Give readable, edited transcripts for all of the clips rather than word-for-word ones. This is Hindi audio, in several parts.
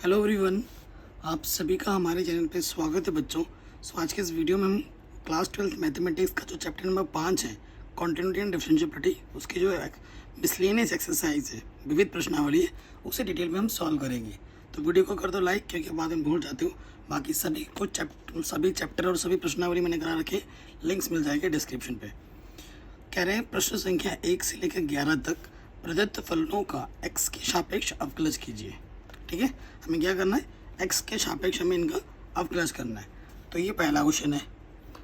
हेलो एवरीवन, आप सभी का हमारे चैनल पे स्वागत है बच्चों। आज के इस वीडियो में हम क्लास 12th मैथमेटिक्स का जो चैप्टर नंबर 5 है, कॉन्टिन्यूटी एंड डिफरेंशिएबिलिटी, उसकी जो मिसलेनियस एक्सरसाइज है, विविध प्रश्नावली है, उसे डिटेल में हम सॉल्व करेंगे। तो वीडियो को कर दो लाइक, क्योंकि बाद में भूल जाते हो। बाकी सभी चैप्टर और सभी प्रश्नावली मैंने करा रखे, लिंक्स मिल जाएंगे डिस्क्रिप्शन पे। कह रहे हैं प्रश्न संख्या 1 से लेकर 11 तक प्रदत्त फलनों का x के सापेक्ष अवकलज कीजिए। ठीक है, हमें क्या करना है, x के सापेक्ष हमें इनका अवकलज करना है। तो ये पहला क्वेश्चन है।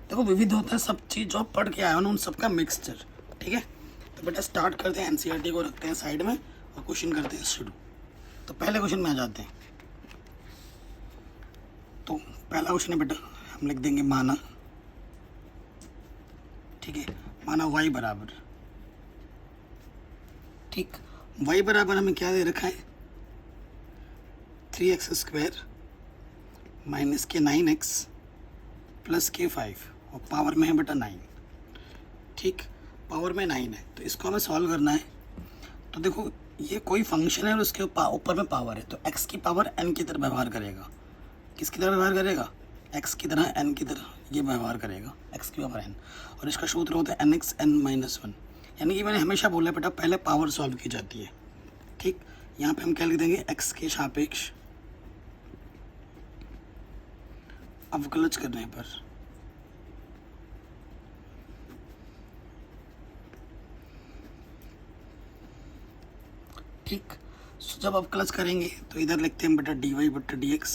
देखो, विविध होता है सब चीज़ जो पढ़ के आया हो ना, उन सबका मिक्सचर। ठीक है, तो बेटा स्टार्ट करते हैं। एनसीईआरटी को रखते हैं साइड में और क्वेश्चन करते हैं शुरू। तो पहले क्वेश्चन में आ जाते हैं। तो पहला क्वेश्चन है बेटा, हम लिख देंगे माना। ठीक है, माना y बराबर, ठीक, y बराबर हमें क्या दे रखा है, 3x² माइनस के 9x प्लस के 5 और पावर में है बेटा 9। ठीक, पावर में 9 है, तो इसको हमें सॉल्व करना है। तो देखो, ये कोई फंक्शन है और उसके ऊपर में पावर है, तो x की पावर n की तरह व्यवहार करेगा। किसकी तरह व्यवहार करेगा, x की तरह n की तरह ये व्यवहार करेगा, x की पावर n। और इसका सूत्र होता है nx n-1, यानी कि मैंने हमेशा बोला बेटा पहले पावर सॉल्व की जाती है। ठीक, यहाँ पे हम क्या लिख देंगे, x के सापेक्ष अवकलज करने पर ठीक, जब अवकलज करेंगे तो इधर लिखते हैं बेटा dy/dx।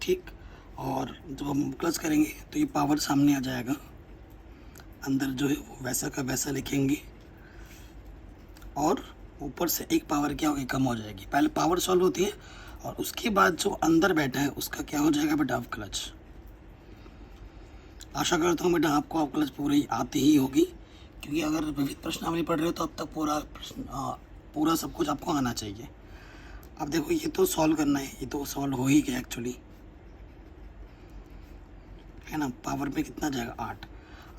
ठीक, और जब हम अवकलज करेंगे तो ये पावर सामने आ जाएगा, अंदर जो है वो वैसा का वैसा लिखेंगे और ऊपर से एक पावर क्या होगी, कम हो जाएगी। पहले पावर सॉल्व होती है और उसके बाद जो अंदर बैठा है उसका क्या हो जाएगा बेटा, अवकलज। आशा करता हूँ बेटा आपको अवकलज पूरी आती ही होगी, क्योंकि अगर विविध प्रश्नावली पढ़ रहे हो तो अब तक पूरा सब कुछ आपको आना चाहिए। अब देखो, ये तो सॉल्व करना है, ये तो सॉल्व हो ही गया एक्चुअली, है ना। पावर में कितना जाएगा, 8।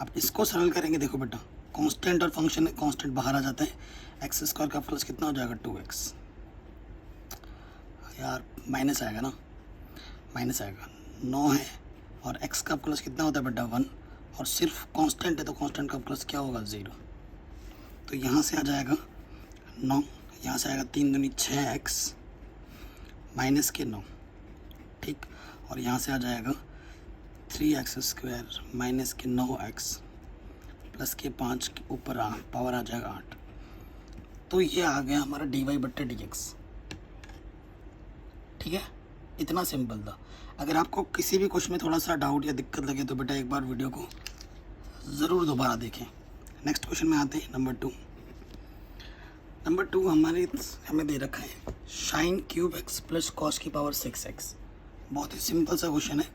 अब इसको सरल करेंगे। देखो बेटा, कांस्टेंट और फंक्शन है, कांस्टेंट बाहर आ जाता है, x² का प्लस कितना हो जाएगा, 2x। यार माइनस आएगा ना, माइनस आएगा, 9 है और x का प्लस कितना होता है बेटा, 1। और सिर्फ कांस्टेंट है तो कांस्टेंट का प्लस क्या होगा, 0। तो यहाँ से आ जाएगा 9, यहाँ से आएगा 3 दूनी 6x माइनस के 9। ठीक, और यहाँ से आ जाएगा 3x² माइनस के 9x प्लस के 5 के ऊपर पावर आ जाएगा 8। तो ये आ गया हमारा dy/dx। ठीक है, इतना सिंपल था। अगर आपको किसी भी क्वेश्चन में थोड़ा सा डाउट या दिक्कत लगे तो बेटा एक बार वीडियो को ज़रूर दोबारा देखें। नेक्स्ट क्वेश्चन में आते हैं, नंबर 2 हमें दे रखा है sin³ प्लस cos की पावर 6x। बहुत ही सिंपल सा क्वेश्चन है।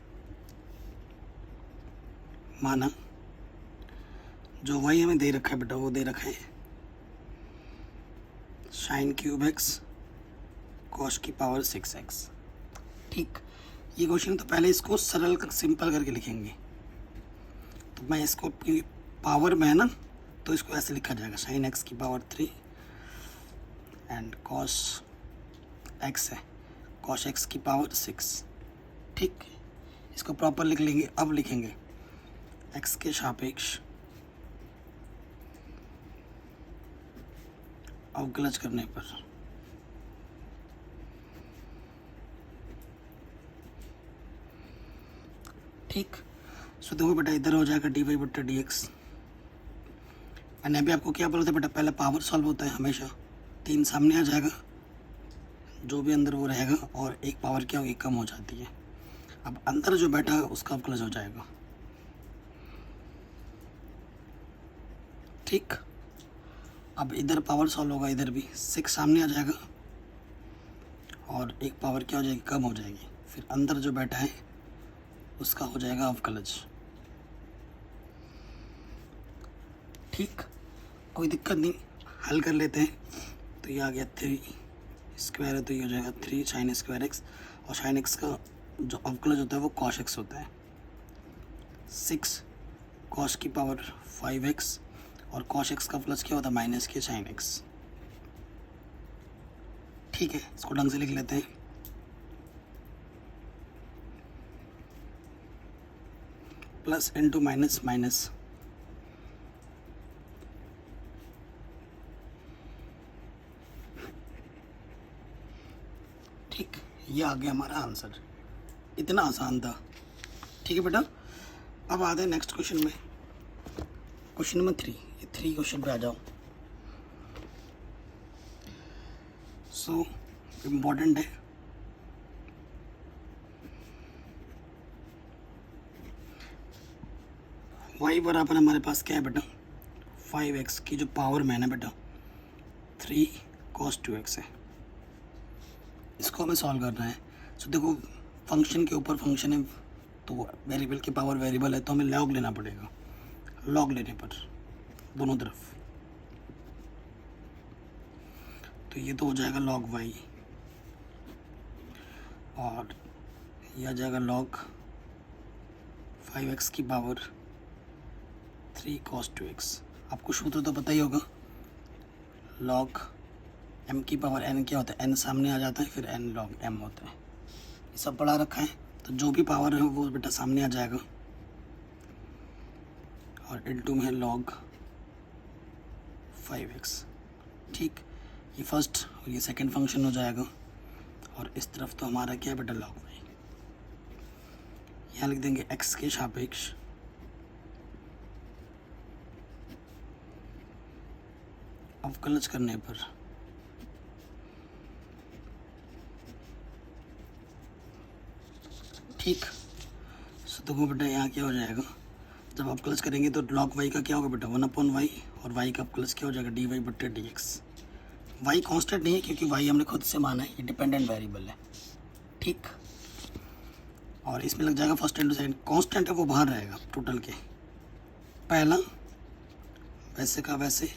माना जो y हमें दे रखा है बेटा, वो दे रखा है sin³ cos की पावर 6x। ठीक, ये क्वेश्चन तो पहले इसको सरल सिंपल करके लिखेंगे। तो मैं इसको पावर में है ना, तो इसको ऐसे लिखा जाएगा, sin x की पावर 3 एंड cos x है, cos x की पावर 6। ठीक, इसको प्रॉपर लिख लेंगे। अब लिखेंगे x के सापेक्ष अवकलज करने पर ठीक। सो देखो बेटा, इधर हो जाएगा dy/dx। मैंने अभी आपको क्या बोला था बेटा, पहले पावर सॉल्व होता है हमेशा। 3 सामने आ जाएगा, जो भी अंदर वो रहेगा, और एक पावर क्या होगी, कम हो जाती है। अब अंदर जो बैठा है उसका अवकलज हो जाएगा। ठीक, अब इधर पावर सॉल्व होगा, इधर भी 6 सामने आ जाएगा और एक पावर क्या हो जाएगी, कम हो जाएगी। फिर अंदर जो बैठा है उसका हो जाएगा अवकलज। ठीक, कोई दिक्कत नहीं, हल कर लेते हैं। तो ये आ गया 3² है, तो ये हो जाएगा 3 sin²x, और sin x का जो अवकलज होता है वो cos x होता है। 6 cos की पावर 5x और cos x का प्लस क्या होता है, माइनस के sin x। ठीक है, इसको ढंग से लिख लेते हैं। प्लस इंटू माइनस माइनस, ठीक, ये आ गया हमारा आंसर। इतना आसान था। ठीक है बेटा, अब आते हैं नेक्स्ट क्वेश्चन में। क्वेश्चन नंबर 3, ये 3 क्वेश्चन पे आ जाओ। सो इम्पोर्टेंट है। y बराबर हमारे पास क्या है बेटा, 5x की जो पावर में है ना बेटा 3 cos 2x है। इसको हमें सॉल्व करना है। सो देखो फंक्शन के ऊपर फंक्शन है, तो वेरिएबल की पावर वेरिएबल है, तो हमें लॉग लेना पड़ेगा। लॉग लेने पर दोनों तरफ, तो ये तो हो जाएगा log y, और यह आ जाएगा log 5x की पावर 3 cos 2x। आपको सूत्र तो पता ही होगा, log m की पावर n क्या होता है, n सामने आ जाता है, फिर n log m होता है। ये सब पढ़ा रखा है, तो जो भी पावर है वो बेटा सामने आ जाएगा, और इनटू में है log 5x। ठीक, ये फर्स्ट और ये सेकंड फंक्शन हो जाएगा, और इस तरफ तो हमारा क्या है बेटा log y। यहाँ लिख देंगे x के सापेक्ष अवकलज करने पर ठीक। सो देखो बेटा यहाँ क्या हो जाएगा, जब अवकलज करेंगे तो log y का क्या होगा बेटा 1/y, और y का अवकलज क्या हो जाएगा dy/dx। y कांस्टेंट नहीं है क्योंकि y हमने खुद से माना है, ये डिपेंडेंट वेरिएबल है। ठीक, और इसमें लग जाएगा फर्स्ट इंटू सेकंड। कांस्टेंट है वो बाहर रहेगा टोटल के, पहला वैसे का वैसे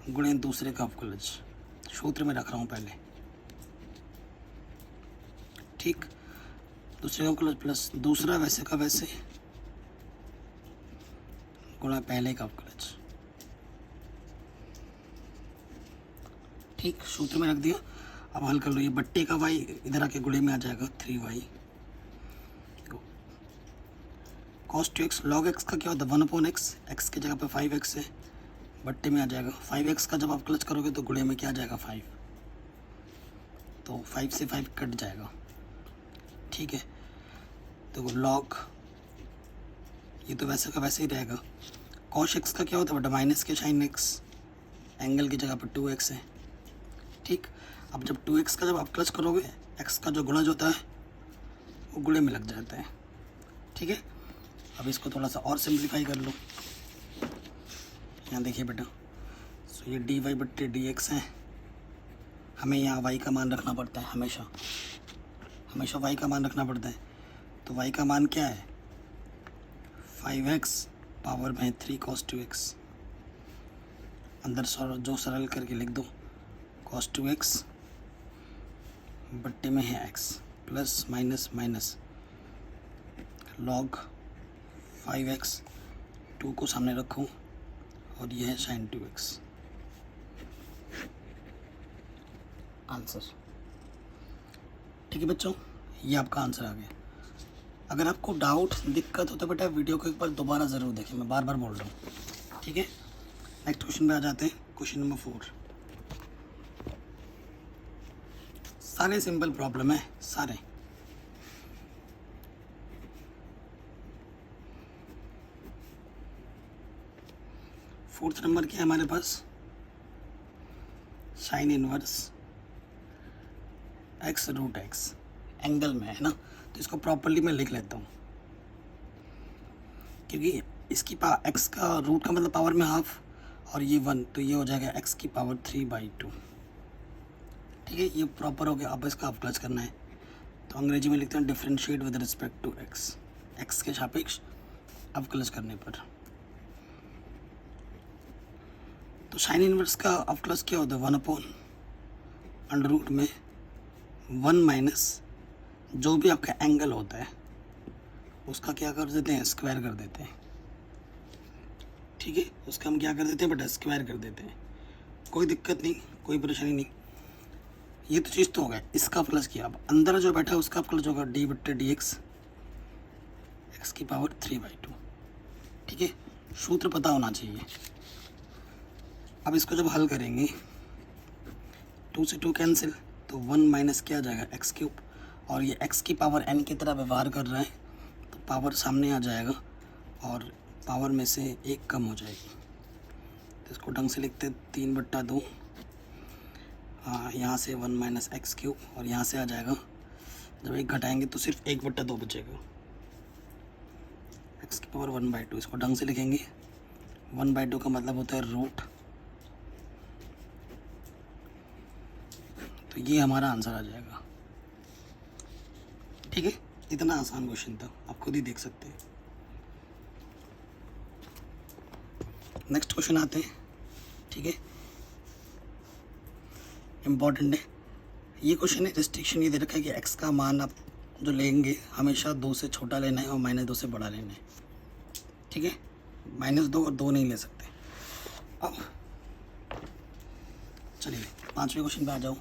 गुणे दूसरे का अवकलज, सूत्र में रख रहा हूँ पहले। ठीक, दूसरे का अवकलज प्लस दूसरा वैसे का वैसे गुणा पहले का अवकलज। ठीक, सूत्र में रख दिया। अब हल कर लो, ये बट्टे का y इधर आके गुणे में आ जाएगा 3y cos 2x। log x का क्या होता है 1/x, x की जगह पे 5x है, बट्टे में आ जाएगा 5x का। जब आप क्लच करोगे तो गुणे में क्या आ जाएगा 5, तो 5 से 5 कट जाएगा। ठीक है, तो log ये तो वैसे का वैसे ही रहेगा। cos x का क्या होता है बेटा माइनस के sin x, एंगल की जगह पर 2x है। ठीक, अब जब 2x का जब आप क्लच करोगे x का जो गुणज होता है वो गुणे में लग जाता है। ठीक है, अब इसको थोड़ा सा और सिंप्लीफाई कर लो। यहाँ देखिए बेटा, सो ये dy/dx है, हमें यहाँ y का मान रखना पड़ता है, हमेशा y का मान रखना पड़ता है। तो y का मान क्या है 5x पावर में 3 cos 2x, अंदर जो सरल करके लिख दो cos 2x बट्टे में है x plus minus minus log 5x, 2 को सामने रखूँ और यह है sin 2x। आंसर ठीक है बच्चों, ये आपका आंसर आ गया। अगर आपको डाउट दिक्कत हो तो बेटा वीडियो को एक बार दोबारा ज़रूर देखें, मैं बार बार बोल रहा हूँ। ठीक है, नेक्स्ट क्वेश्चन पे आ जाते हैं। क्वेश्चन नंबर 4, सारे सिंपल प्रॉब्लम है सारे। फोर्थ नंबर क्या है हमारे पास, साइन इनवर्स x√x एंगल में है ना, तो इसको प्रॉपर्ली मैं लिख लेता हूँ, क्योंकि इसकी x का रूट का मतलब पावर में हाफ, और ये 1, तो ये हो जाएगा x की पावर 3/2। ठीक है, ये प्रॉपर हो गया। अब इसका अवकलज करना है, तो अंग्रेजी में लिखते हैं differentiate with respect to x के सापेक्ष अवकलज करने पर। तो साइन इनवर्स का अवकलज क्या होता है 1/√में 1 माइनस जो भी आपका एंगल होता है उसका क्या कर देते हैं स्क्वायर कर देते हैं। ठीक है, उसका हम क्या कर देते हैं बेटा स्क्वायर कर देते हैं। कोई दिक्कत नहीं, कोई परेशानी नहीं। ये तो चीज़ तो हो गया, इसका प्लस किया। अब अंदर जो बैठा है उसका प्लस होगा d/dx x की पावर 3/2। सूत्र पता होना चाहिए। अब इसको जब हल करेंगे 2 से 2 कैंसिल, तो 1 माइनस क्या आ जाएगा एक्स क्यूब, और ये एक्स की पावर n की तरह व्यवहार कर रहा है तो पावर सामने आ जाएगा और पावर में से 1 कम हो जाएगी। तो इसको ढंग से लिखते 3/2, हाँ यहाँ से 1 माइनस एक्स क्यूब, और यहाँ से आ जाएगा जब 1 घटाएंगे तो सिर्फ 1/2 बचेगा, एक्स की पावर 1/2। इसको ढंग से लिखेंगे 1/2 का मतलब होता है रूट, तो ये हमारा आंसर आ जाएगा। ठीक है, इतना आसान क्वेश्चन था, आप खुद ही देख सकते हैं। नेक्स्ट क्वेश्चन आते हैं। ठीक है, इम्पॉर्टेंट है ये क्वेश्चन है। रिस्ट्रिक्शन ये दे रखा है कि x का मान आप जो लेंगे हमेशा 2 से छोटा लेना है और -2 से बड़ा लेना है। ठीक है, -2 और 2 नहीं ले सकते। अब चलिए 5वें क्वेश्चन पे आ जाओ।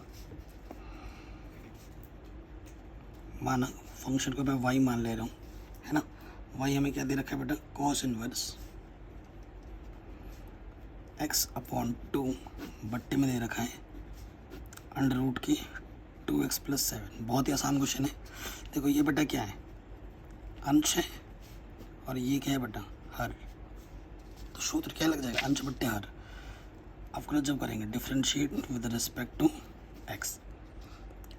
माना फंक्शन को मैं y मान ले रहा हूँ, है ना। y हमें क्या दे रखा है बेटा, cos इनवर्स x/2 बट्टे में दे रखा है अंडर रूट की 2x + 7। बहुत ही आसान क्वेश्चन है। देखो ये बेटा क्या है, अंश है, और ये क्या है बेटा, हर। तो सूत्र क्या लग जाएगा, अंश बट्टे हर। अवकलज जब करेंगे differentiate with respect to x,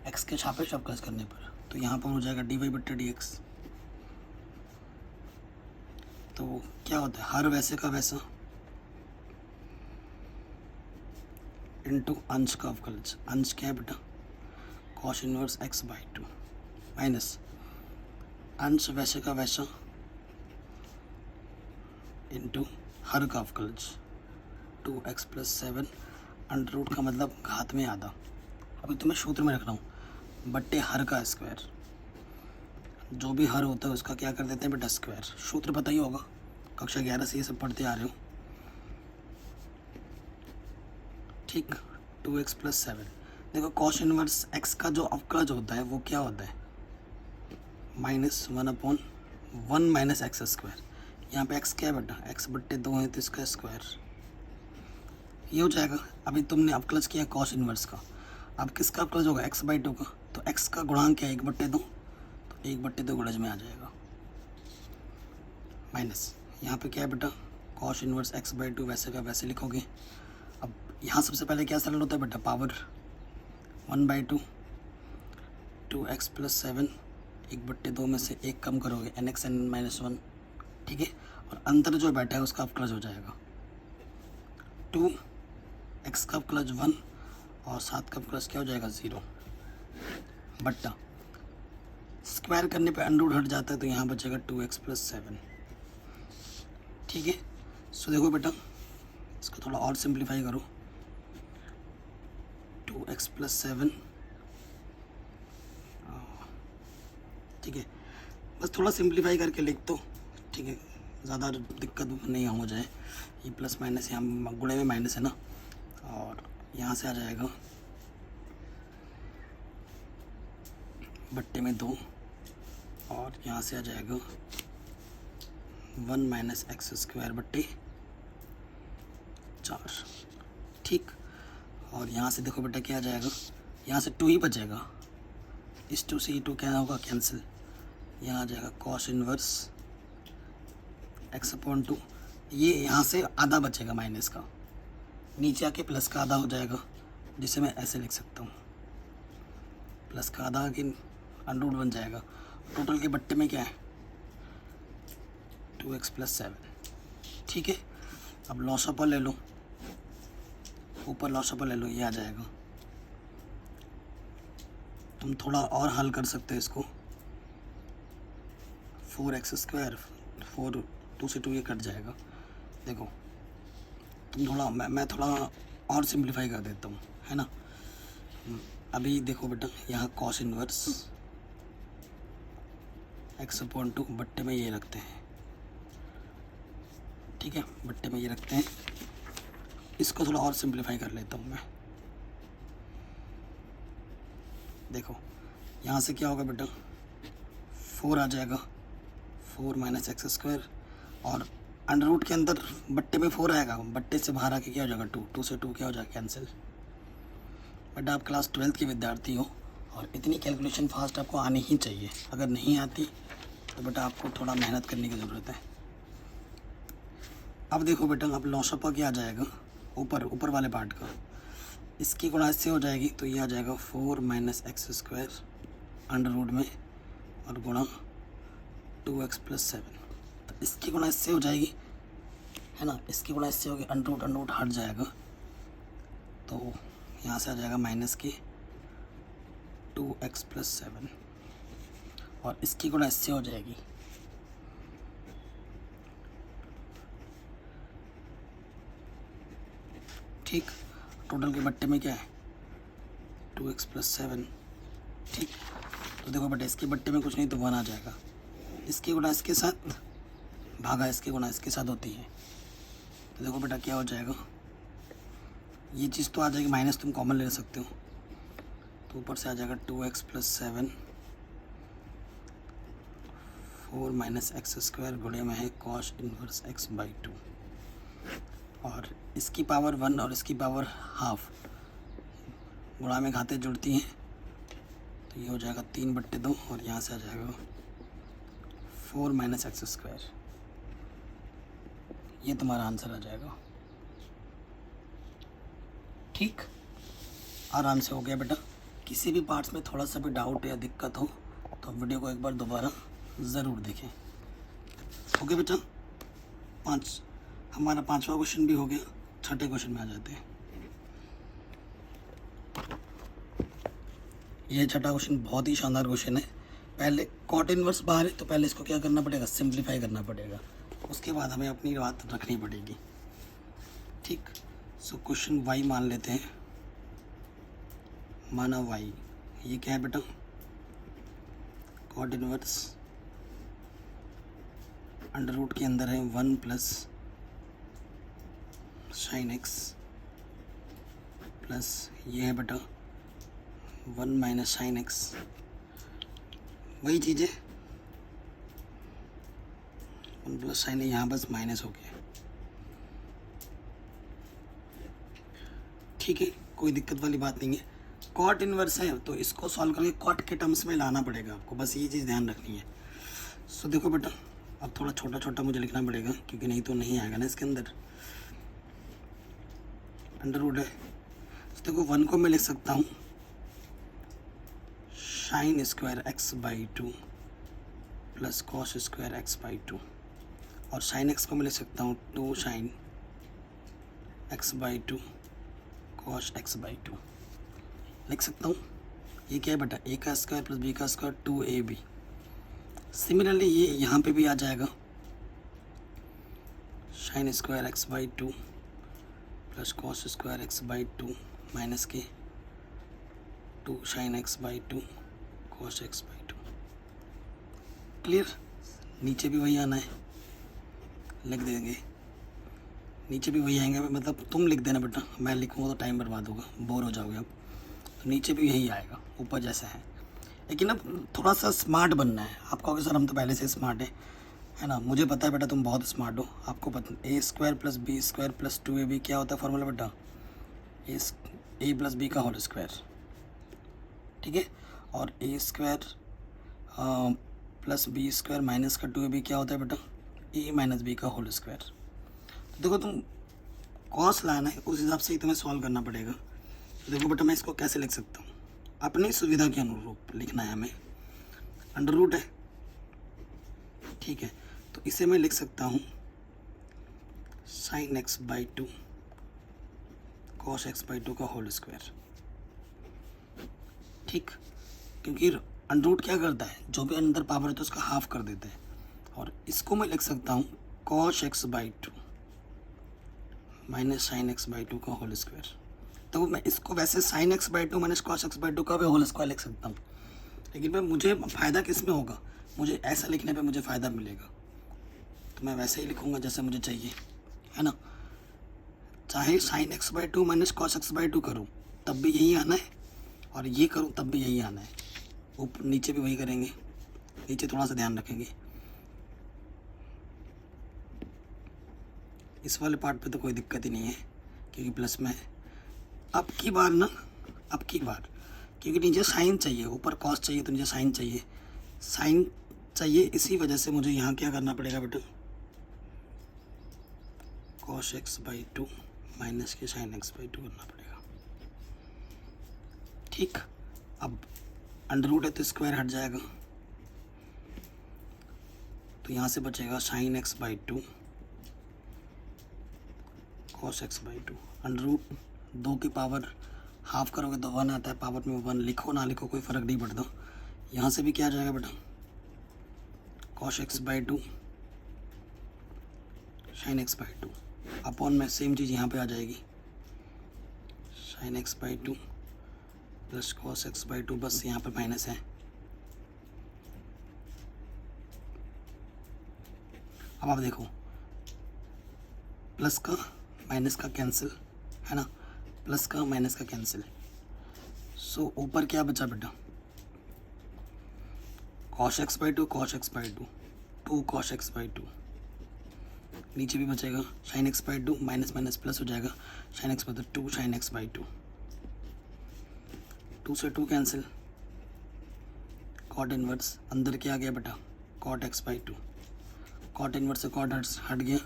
x के सापेक्ष अवकलज करने पर, तो यहाँ पर हो जाएगा dy/dx। तो क्या होता है, हर वैसे का वैसा इनटू अंश का अवकलज। अंश क्या है बेटा, cos इनवर्स x/2 माइनस अंश वैसे का वैसा इनटू हर का अवकलज 2x + 7 अंडर रूट का मतलब घात में आधा। अभी तो मैं सूत्र में रख रहा हूँ बट्टे हर का स्क्वायर। जो भी हर होता है उसका क्या कर देते हैं बेटा, स्क्वायर। सूत्र पता ही होगा, कक्षा 11 से ये सब पढ़ते आ रहे हो। ठीक, 2x + 7। देखो cos इनवर्स x का जो अवकलज होता है वो क्या होता है, -1/1 - x²। यहाँ पे x क्या है बेटा, x/2 है तो इसका स्क्वायर, ये हो जाएगा। अभी तुमने अवकलज किया cos इनवर्स का, अब किसका अवकलज होगा, x/2 का। तो x का गुणांक क्या है, 1/2, तो 1/2 गुणज में आ जाएगा माइनस। यहाँ पे क्या है बेटा, cos इनवर्स x/2 वैसे का वैसे लिखोगे। अब यहाँ सबसे पहले क्या सरल होता है बेटा, पावर 1/2 2x + 7 1/2 में से 1 कम करोगे nx(n-1). ठीक है, और अंतर जो बैठा है उसका अवकलज हो जाएगा 2x का अवकलज 1 और 7 का अवकलज क्या हो जाएगा 0 बट्टा स्क्वायर करने पे अंडर रूट हट जाता है तो यहाँ बचेगा 2x + 7। ठीक है, सो देखो बेटा इसको थोड़ा और सिंप्लीफाई करो, 2x + 7। ठीक है, बस थोड़ा सिंप्लीफाई करके लिख दो। ठीक है, ज़्यादा दिक्कत नहीं हो जाए। ये प्लस माइनस यहाँ गुणे में माइनस है ना, और यहाँ से आ जाएगा बट्टे में 2, और यहाँ से आ जाएगा 1 - x² बट्टे 4। ठीक, और यहाँ से देखो बेटा क्या आ जाएगा, यहाँ से 2 ही बचेगा, इस 2 से 2 क्या होगा, कैंसिल। यहाँ आ जाएगा cos इनवर्स x/2। ये यहाँ से आधा बचेगा माइनस का, नीचे आके प्लस का आधा हो जाएगा, जिसे मैं ऐसे लिख सकता हूँ, प्लस का आधा कि अंडर रूट बन जाएगा। टोटल के बट्टे में क्या है, 2x + 7। ठीक है, अब लॉस अपर ले लो, ऊपर लॉस अपर ले लो, ये आ जाएगा। तुम थोड़ा और हल कर सकते हो इसको, 4x², 4 2 से 2 ये कट जाएगा। देखो तुम थोड़ा, मैं थोड़ा और सिंप्लीफाई कर देता हूँ, है ना। अभी देखो बेटा यहाँ cos इनवर्स x/2 बट्टे में ये रखते हैं। ठीक है, बट्टे में ये रखते हैं। इसको थोड़ा और सिंप्लीफाई कर लेता हूँ मैं। देखो यहाँ से क्या होगा बेटा, 4 आ जाएगा, 4 - x², और अंडर रूट के अंदर बट्टे में 4 आएगा, बट्टे से बाहर आके क्या हो जाएगा 2, 2 से 2 क्या हो जाएगा कैंसिल। बट आप क्लास 12th के विद्यार्थी हो और इतनी कैलकुलेशन फास्ट आपको आनी ही चाहिए। अगर नहीं आती तो बेटा आपको थोड़ा मेहनत करने की ज़रूरत है। अब देखो बेटा, अब लॉसअप क्या आ जाएगा, ऊपर वाले पार्ट का, इसकी गुणा इससे हो जाएगी तो ये आ जाएगा 4 minus x square under root में और गुणा 2x प्लस 7। तो इसकी गुणा इससे हो जाएगी, है ना, इसकी गुणा इससे होगी, अंडर रूट हट जाएगा तो यहाँ से आ जाएगा माइनस के 2x प्लस 7 और इसकी गुणा इससे हो जाएगी, ठीक। टोटल के बट्टे में क्या है 2x प्लस 7, ठीक। तो देखो बेटा, इसके बट्टे में कुछ नहीं तो 1 आ जाएगा, इसकी गुणा इसके साथ भागा इसकी गुणा इसके साथ होती है। तो देखो बेटा क्या हो जाएगा, ये चीज़ तो आ जाएगी, माइनस तुम कॉमन ले सकते हो, तो ऊपर से आ जाएगा 2x plus 7 4 minus x square गुणे में है कॉस इनवर्स x बाई 2 और इसकी पावर 1 और इसकी पावर हाफ गुणा में घाते जुड़ती हैं तो ये हो जाएगा 3/2 और यहाँ से आ जाएगा 4 माइनस एक्स स्क्वायर। ये तुम्हारा आंसर आ जाएगा, ठीक। आराम से हो गया बेटा। किसी भी पार्ट्स में थोड़ा सा भी डाउट या दिक्कत हो तो वीडियो को एक बार दोबारा ज़रूर देखें। ओके बेटा, हमारा 5वां क्वेश्चन भी हो गया। 6ठे क्वेश्चन में आ जाते हैं। यह 6ठा क्वेश्चन बहुत ही शानदार क्वेश्चन है। पहले कॉट इनवर्स बाहर है तो पहले इसको क्या करना पड़ेगा, सिंप्लीफाई करना पड़ेगा, उसके बाद हमें अपनी बात रखनी पड़ेगी, ठीक। सो क्वेश्चन y मान लेते हैं, माना y, ये क्या है बेटा, कॉट इनवर्स अंडर रूट के अंदर है 1 प्लस साइन x प्लस ये है बेटा 1 माइनस साइन x, वही चीज़ है 1 प्लस साइन, यहाँ बस माइनस हो गया, ठीक है, कोई दिक्कत वाली बात नहीं है। कॉट इनवर्स है तो इसको सॉल्व करके कॉट के टर्म्स में लाना पड़ेगा आपको, बस ये चीज़ ध्यान रखनी है। सो देखो बेटा, अब थोड़ा छोटा छोटा मुझे लिखना पड़ेगा क्योंकि नहीं तो नहीं आएगा ना इसके अंदर। अंडर रूट है तो देखो 1 को मैं लिख सकता हूँ sign square x by 2 plus cos square x by 2 और साइन x को मैं लिख सकता हूँ 2 sine x by 2 cos x by 2 लिख सकता हूँ। ये क्या है बेटा, a का स्क्वायर प्लस b का स्क्वायर 2ab। सिमिलरली ये यहाँ पे भी आ जाएगा sine square x by 2 plus cos square x by 2 minus के 2 sine x by 2 cos x by 2। Clear, नीचे भी वही आना है, लिख देंगे, नीचे भी वही आएंगे, मतलब तुम लिख देना बेटा, मैं लिखूँगा तो टाइम बर्बाद होगा, बोर हो जाओगे आप, तो नीचे भी यही आएगा ऊपर जैसा है। लेकिन अब थोड़ा सा स्मार्ट बनना है। आप कहोगे सर हम तो पहले से स्मार्ट है ना, मुझे पता है बेटा तुम बहुत स्मार्ट हो, आपको पता a square plus b square plus 2ab क्या होता है फॉर्मूला बेटा, a प्लस बी का होल स्क्वायर, ठीक है, और a square plus b square minus का 2ab क्या होता है बेटा, a माइनस बी का होल स्क्वायर। तो देखो तुम कॉस लाना है उस हिसाब से ही तुम्हें सॉल्व करना पड़ेगा। तो देखो बेटा मैं इसको कैसे लिख सकता हूँ, अपनी सुविधा के अनुरूप लिखना है हमें। अंडर रूट है, ठीक है, तो इसे मैं लिख सकता हूँ sine x by 2 cos x by 2 का होल स्क्वायर, ठीक, क्योंकि अंडर रूट क्या करता है, जो भी अंदर पावर है तो उसका हाफ कर देता है। और इसको मैं लिख सकता हूँ cos x by 2 minus sine x by 2 का होल स्क्वायर। तो मैं इसको वैसे sine x by 2 minus cos x by 2 का भी होल स्क्वायर लिख सकता हूँ, लेकिन मैं मुझे फ़ायदा किस में होगा, मुझे ऐसा लिखने पे मुझे फ़ायदा मिलेगा, तो मैं वैसे ही लिखूँगा जैसे मुझे चाहिए, है ना। चाहे sine x by 2 minus cos x by 2 करूँ तब भी यही आना है, और ये करूँ तब भी यही आना है, ऊपर नीचे भी वही करेंगे, नीचे थोड़ा सा ध्यान रखेंगे। इस वाले पार्ट पे तो कोई दिक्कत ही नहीं है क्योंकि प्लस में है। अब की बार क्योंकि नीचे साइन चाहिए, ऊपर कॉस चाहिए तो नीचे साइन चाहिए, साइन चाहिए, इसी वजह से मुझे यहाँ क्या करना पड़ेगा बेटा, cos x/2 माइनस के sin x/2 करना पड़ेगा। ठीक, अब अंडर रूट है तो स्क्वायर हट जाएगा, तो यहाँ से बचेगा sin x/2 cos x/2। Under root 2 की पावर हाफ करोगे तो 1 आता है, पावर में 1 लिखो ना लिखो कोई फ़र्क नहीं पड़ता। यहाँ से भी क्या आ जाएगा बेटा, cos x/2 sin x/2 upon में सेम चीज़ यहाँ पे आ जाएगी, sin x/2 plus cos x/2, बस यहाँ पे माइनस है। अब आप देखो प्लस का माइनस का कैंसिल है ना, प्लस का माइनस का कैंसिल, सो ऊपर क्या बचा बेटा, cos x/2 cos x/2 2 cos x/2, नीचे भी बचेगा sin x/2 minus minus plus हो जाएगा sin x/2 2 sin x/2, 2 से 2 कैंसिल, cot इनवर्स अंदर क्या आ गया बेटा, cot x/2, cot इनवर्स से cot हट गया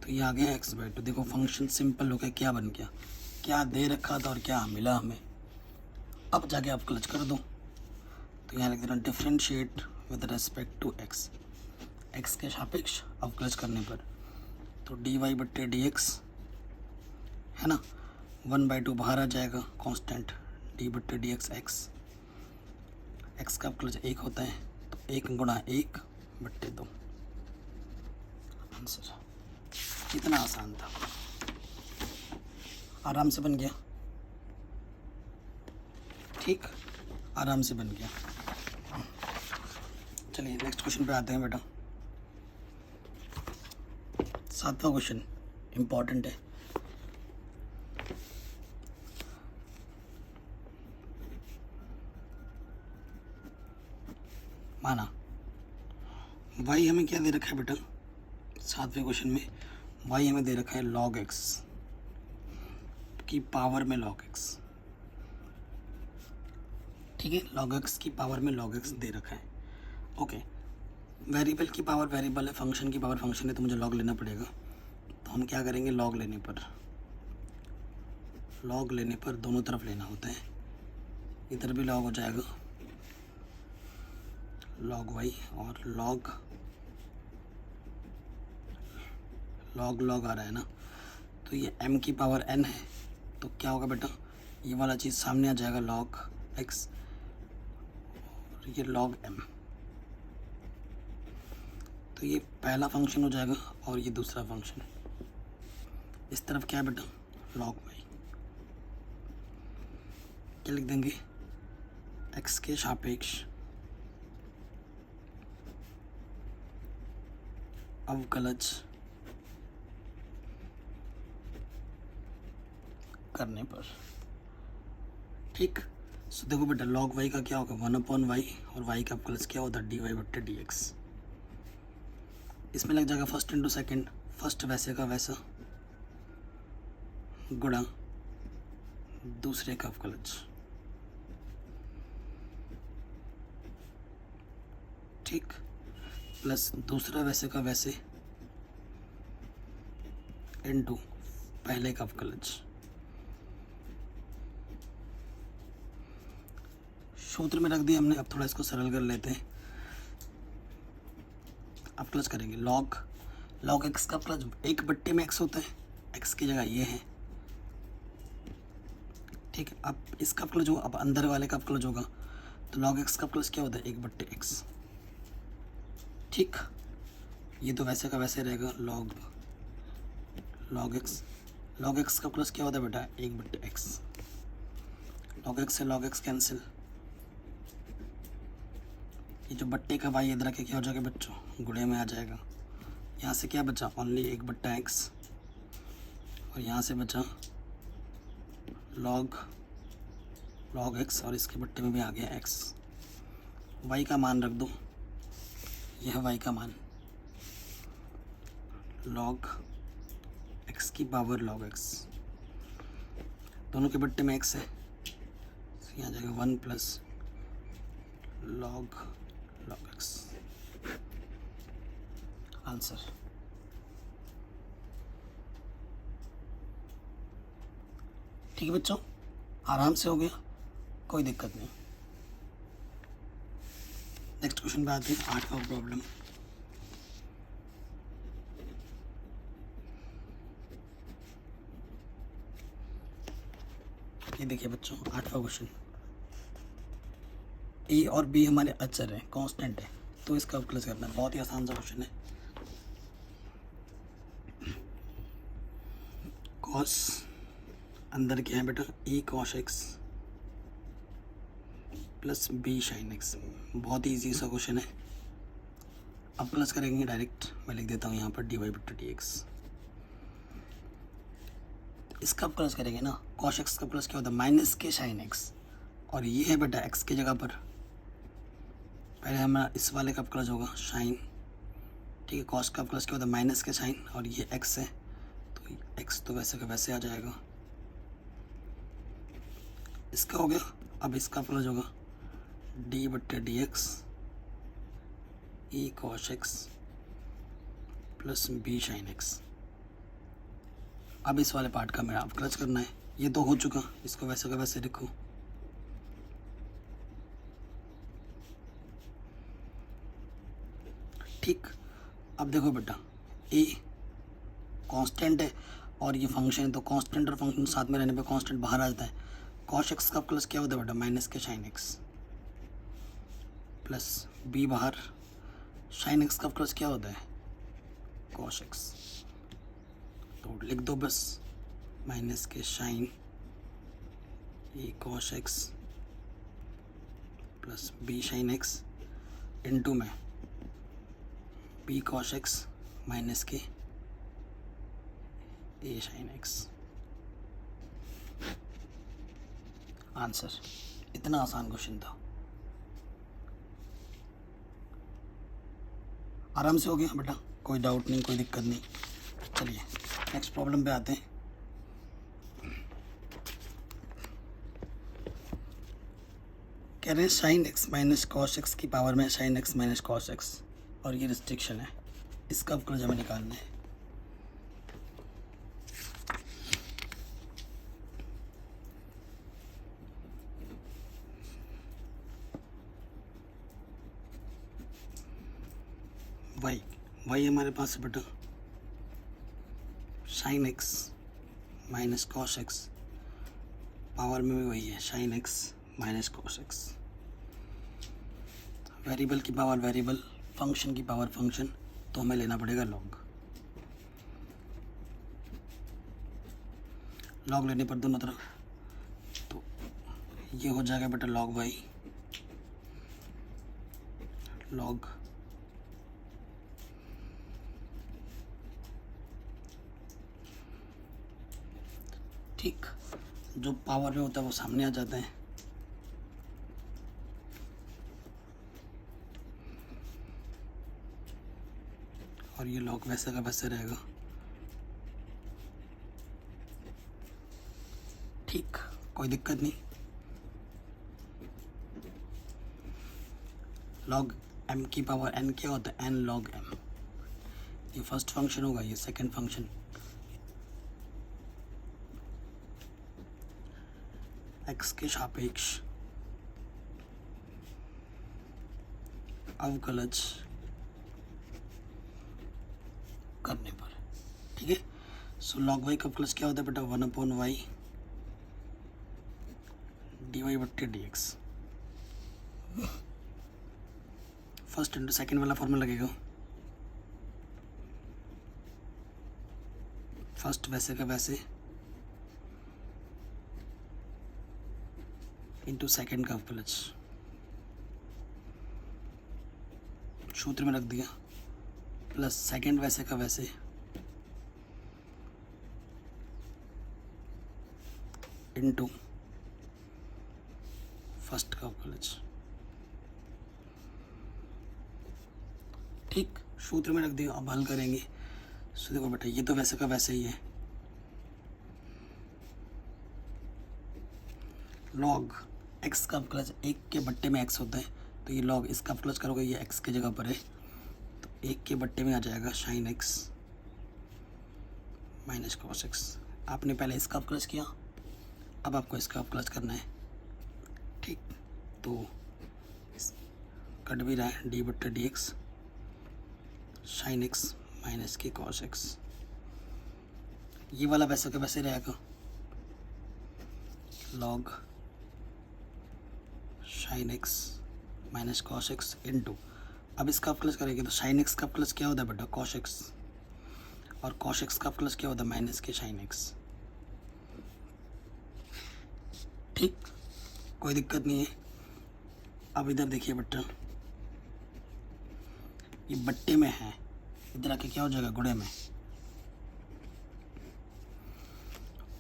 तो ये आ गया x/2। देखो फंक्शन सिंपल हो गया, क्या बन गया, क्या दे रखा था और क्या मिला हमें। अब जाके आप क्लच कर दो, तो यहाँ लिख देना differentiate with respect to x, x के सापेक्ष अब क्लच करने पर, तो dy/dx है ना, 1/2 बाहर आ जाएगा कांस्टेंट, d/dx x का क्लच 1 होता है तो 1 गुणा 1/2 आंसर। कितना आसान था, आराम से बन गया। ठीक, आराम से बन गया। चलिए नेक्स्ट क्वेश्चन पे आते हैं बेटा। 7वां क्वेश्चन इम्पॉर्टेंट है। माना y हमें क्या दे रखा है बेटा, 7वें क्वेश्चन में y हमें दे रखा है log x की पावर में log x। ठीक है, log x की पावर में log x दे रखा है। ओके, वेरिएबल की पावर वेरिएबल है, फंक्शन की पावर फंक्शन है, तो मुझे log लेना पड़ेगा। तो हम क्या करेंगे, log लेने पर दोनों तरफ लेना होता है, इधर भी log हो जाएगा log y और log आ रहा है ना, तो ये m की पावर n है, तो क्या होगा बेटा, ये वाला चीज़ सामने आ जाएगा log x और ये log m, तो ये पहला फंक्शन हो जाएगा और ये दूसरा फंक्शन। इस तरफ क्या है बेटा, log y, क्या लिख देंगे, x के सापेक्ष अवकलज करने पर। ठीक, सो देखो बेटा log y का क्या होगा, 1/y और y का अवकलज क्या होता है, dy/dx। इसमें लग जाएगा फर्स्ट इंटू सेकेंड, फर्स्ट वैसे का वैसा गुणा दूसरे का अवकलज। ठीक, प्लस दूसरा वैसे का वैसे इनटू पहले का अवकलज। सूत्र में रख दिया हमने, अब थोड़ा इसको सरल कर लेते हैं। अब क्लच करेंगे log x का क्लच 1/में x होता है, x की जगह ये है। ठीक है, अब इसका क्लच होगा, अब अंदर वाले का क्लच होगा, तो log x का क्लच क्या होता है, 1/x। ठीक, ये तो वैसे का वैसे रहेगा log x का प्लस क्या होता है बेटा, 1/x। log x से log x कैंसिल, ये जो बट्टे का भाई इधर के क्या हो जाएगा बच्चों, गुणे में आ जाएगा। यहाँ से क्या बचा, ओनली 1/x, और यहाँ से बचा log x, और इसके बट्टे में भी आ गया x। y का मान रख दो, यह y का मान log एक्स की पावर लॉग एक्स, दोनों के बट्टे में एक्स है, यहाँ आ जाएगा 1 प्लस लॉग एक्स। आंसर। ठीक है बच्चों, आराम से हो गया, कोई दिक्कत नहीं। नेक्स्ट क्वेश्चन पे आते हैं, 8 का प्रॉब्लम। ये देखिए बच्चों, 8वां क्वेश्चन। ए और बी हमारे अचर हैं, कांस्टेंट है, तो इसका अवकलज करना है। बहुत ही आसान सा क्वेश्चन है। कॉस अंदर क्या है बेटा, a cos x plus b sine x. बहुत ही ईजी सा क्वेश्चन है। अब प्लस करेंगे डायरेक्ट, मैं लिख देता हूँ यहाँ पर dy बटा डी एक्स। इसका प्लस करेंगे ना, कॉस एक्स का प्लस क्या होता है, माइनस के साइन एक्स, और ये है बेटा एक्स की जगह पर। पहले हमारा इस वाले का प्लस होगा साइन, ठीक है। कॉस का प्लस क्या होता है, माइनस के साइन, और ये एक्स है, तो एक्स तो वैसे का वैसे आ जाएगा। इसका हो गया। अब इसका प्लस होगा डी बट्टे d x e cos x plus b sine x. अब इस वाले पार्ट का मेरा अवकलज करना है। ये तो हो चुका, इसको वैसे का वैसे लिखो। ठीक। अब देखो बेटा, ए कांस्टेंट है और ये फंक्शन है, तो कांस्टेंट और फंक्शन साथ में रहने पे कांस्टेंट बाहर आ जाता है। कॉस एक्स का प्लस क्या होता है बेटा, माइनस के साइन एक्स प्लस बी बाहर, साइन एक्स का प्लस क्या होता है, कॉस एक्स। तो लिख दो बस, माइनस के sine a cos x plus b sine x into में बी कॉस एक्स माइनस के ए साइन एक्स। आंसर। इतना आसान क्वेश्चन था, आराम से हो गया बेटा, कोई डाउट नहीं, कोई दिक्कत नहीं। चलिए नेक्स्ट प्रॉब्लम पे आते हैं। कह रहे हैं sign x minus cos x की पावर में sine x minus cos x, और ये रिस्ट्रिक्शन है, इसका अवकलज हमें निकालना है। वाई हमारे पास है बेटा sign x minus cos x, power में भी वही है sine x minus cos x. Variable की पावर वेरिएबल, फंक्शन की पावर फंक्शन, तो हमें लेना पड़ेगा लॉग। लॉग लेने पर दोनों तरफ, तो ये हो जाएगा बेटा लॉग वाई लॉग ठीक। जो पावर में होता है वो सामने आ जाता है। और ये लॉग वैसे का वैसे रहेगा। ठीक, कोई दिक्कत नहीं। लॉग एम की पावर एन क्या होता है, एन लॉग एम। ये फर्स्ट फंक्शन होगा, ये सेकंड फंक्शन। एक्स के सापेक्ष अवकलज करने पर, ठीक है। सो लॉग वाई का प्लस क्या होता है बेटा, 1/y dy बट्टे d x. First into second वाला फॉर्मूला लगेगा। फर्स्ट वैसे का वैसे इंटू सेकेंड का अवकलज, सूत्र में रख दिया, प्लस सेकेंड वैसे का वैसे इंटू फर्स्ट का अवकलज। ठीक, सूत्र में रख दिया। अब हल करेंगे। सो देखो बेटा, ये तो वैसे का वैसे ही है, लॉग एक्स का अवकलज, एक के बट्टे में एक्स होता है तो ये लॉग इसका अवकलज करोगे, ये एक्स की जगह पर है तो एक के बट्टे में आ जाएगा sign x minus cos x. आपने पहले इसका अवकलज किया, अब आपको इसका अवकलज करना है। ठीक, तो कट भी रहा है डी बट्टे d x sign x minus के कॉस एक्स। ये वाला वैसे का वैसे रहेगा, log sign x minus cos x into, अब इसका अवकलज करेंगे तो साइन एक्स का अवकलज क्या होता है बेटा, कॉस एक्स, और कॉस एक्स का अवकलज क्या होता है, माइनस के साइन एक्स। ठीक, कोई दिक्कत नहीं है। अब इधर देखिए बेटा, ये बट्टे में है, इधर आके क्या हो जाएगा, गुणे में,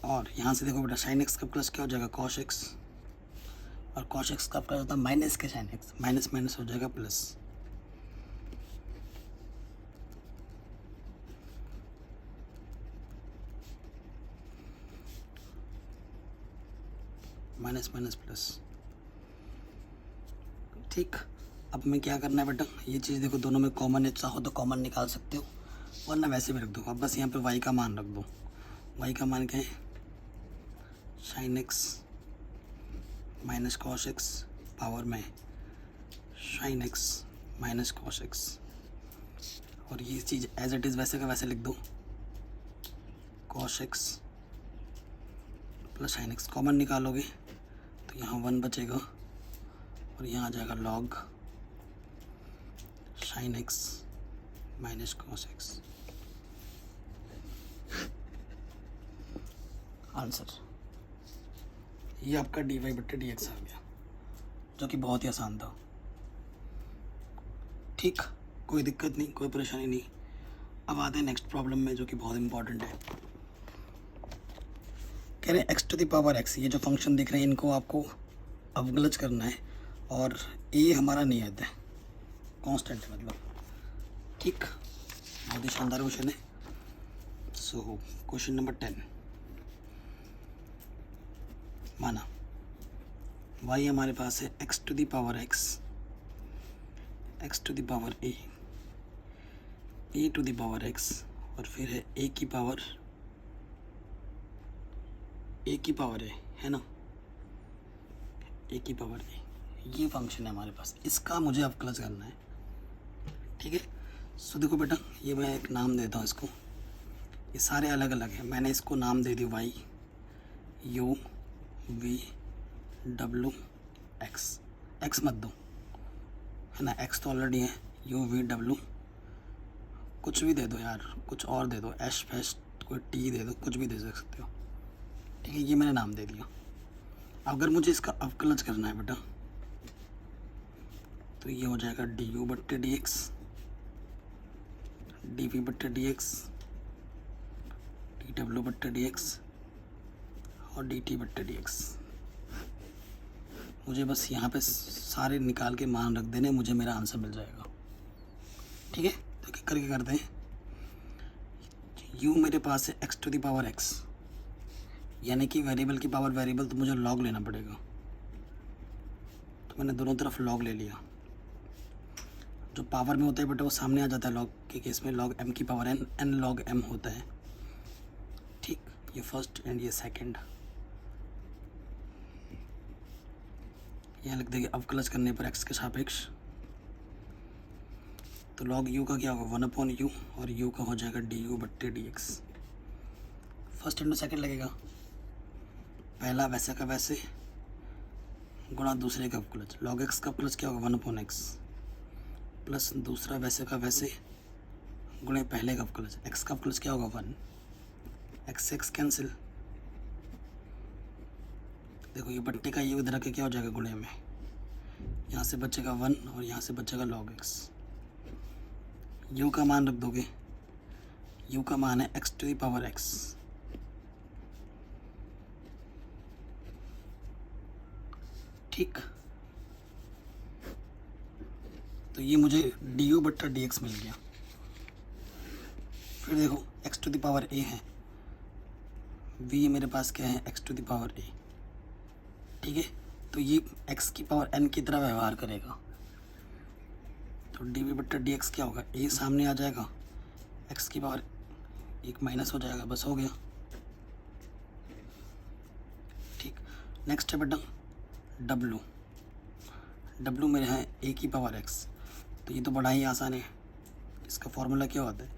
और यहाँ से देखो बेटा साइन एक्स का प्लस क्या हो जाएगा, कॉस एक्स, और कॉस एक्स का प्लस होता है माइनस के साइन एक्स, माइनस माइनस हो जाएगा प्लस। Minus minus plus. ठीक, अब मैं क्या करना है बेटा, ये चीज़ देखो दोनों में कॉमन है, चाहो तो कॉमन निकाल सकते हो वरना वैसे भी रख दो। अब बस यहाँ पे y का मान रख दो। y का मान क्या है, sine x minus cos x power में sine x minus cos x, और ये चीज़ एज इट इज़ वैसे का वैसे लिख दो, cos x plus sine x. Common निकालोगे तो यहाँ 1 बचेगा और यहाँ आ जाएगा log sign x minus cos x. Answer ये आपका डी वाई बट्टे डी एक्स आ गया, जो कि बहुत ही आसान था। ठीक, कोई दिक्कत नहीं, कोई परेशानी नहीं। अब आते हैं नेक्स्ट प्रॉब्लम में, जो कि बहुत इंपॉर्टेंट है। कह रहे हैं x to the power x, ये जो फंक्शन दिख रहे हैं इनको आपको अवकलज करना है, और ये हमारा नियत है, कांस्टेंट है मतलब। ठीक, बहुत ही शानदार क्वेश्चन है। सो क्वेश्चन नंबर 10, माना y हमारे पास है x to the power x, x to the power a to the power x, और फिर है ए की पावर है ना, ए की पावर ए, ये फंक्शन है हमारे पास, इसका मुझे अवकलज करना है। ठीक है, सो देखो बेटा, ये मैं एक नाम देता हूँ इसको, ये सारे अलग अलग हैं, मैंने इसको नाम दे दी वाई यू वी डब्लू एक्स। एक्स मत दो, है ना, एक्स तो ऑलरेडी है, यू वी डब्लू कुछ भी दे दो यार, कुछ और दे दो, एश फैश कोई टी दे दो, कुछ भी दे सकते हो। ठीक है, ये मैंने नाम दे दिया। अगर मुझे इसका अवकलज करना है बेटा तो ये हो जाएगा डी यू बट्टे डी एक्स, डी वी बट्टे डी एक्स, डी डब्ल्यू बट्टे डी एक्स और डी टी बट्टे डी एक्स। मुझे बस यहाँ पे सारे निकाल के मान रख देने, मुझे मेरा आंसर मिल जाएगा। ठीक है, तो क्या करके करते हैं, यू मेरे पास है x to the power x, यानी कि वेरिएबल की पावर वेरिएबल, तो मुझे लॉग लेना पड़ेगा, तो मैंने दोनों तरफ लॉग ले लिया। जो पावर में होता है बेटा वो सामने आ जाता है, लॉग के केस में लॉग एम की power n, n log m होता है। ठीक, ये फर्स्ट एंड ये सेकंड, यहाँ लिख देंगे अवकलज करने पर एक्स के सापेक्ष, तो लॉग यू का क्या होगा 1/u, और यू का हो जाएगा डी यू बट्टे d x. First into second लगेगा, पहला वैसे का वैसे गुणा दूसरे का अवकलज, लॉग एक्स का अवकलज क्या होगा 1/x, प्लस दूसरा वैसे का वैसे गुणे पहले का अवकलज, एक्स का अवकलज क्या होगा 1, एक्स से एक्स कैंसिल, देखो ये बट्टे का ये इधर आके क्या हो जाएगा गुणे में, यहाँ से बचेगा 1 और यहाँ से बचेगा log x। यू का मान रख दोगे, यू का मान है x to the power x, ठीक, तो ये मुझे डी यू बट्टा डी एक्स मिल गया। फिर देखो x to the power a है, वी मेरे पास क्या है x to the power a, ठीक है। तो ये x की पावर n की तरह व्यवहार करेगा, तो डी वी बट्टा डी एक्स क्या होगा, a सामने आ जाएगा, x की पावर एक माइनस हो जाएगा, बस हो गया। ठीक, नेक्स्ट है बेटा w। w मेरे हैं a की पावर x, तो ये तो बड़ा ही आसान है। इसका फॉर्मूला क्या होता है,